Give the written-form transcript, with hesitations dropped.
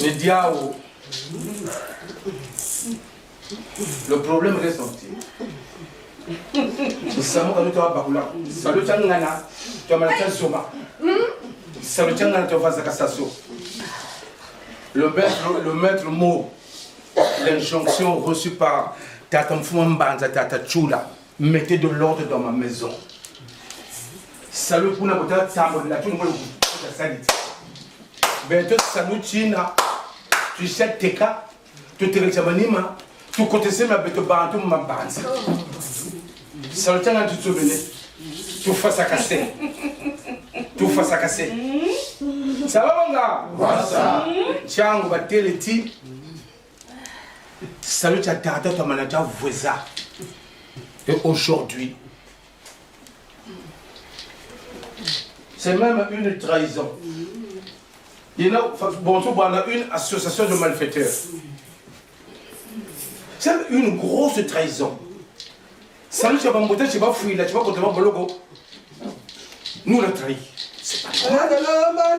Le diable. Le problème reste entier. Salut Tchangana, tu as mal Zoma. Salut Tchangana, tu vas à Kassasso. Le maître mot, l'injonction reçue par Tata Mfouambanza, Tata Chula, mettez de l'ordre dans ma maison. Salut Puna Bota Tambo, la Tune Salit. Bientôt, salut China, tu sais Teka, tu te réclamanima, tu contestes ma bête bantou ma banza. Salut Tchangana, tu te souvenais, tu fasses à casser. Tu fasses à casser. Ça va mon gars? Ça. Tiens, on va te le dire. Salut ta tata, ta manager voisin. Et aujourd'hui, c'est même une trahison. Il y a, bon, on a une association de malfaiteurs. C'est une grosse trahison. Salut, tu vas me botter, tu vas fouiller là, tu vas botter mon logo. Nous, on a trahi. C'est pas grave.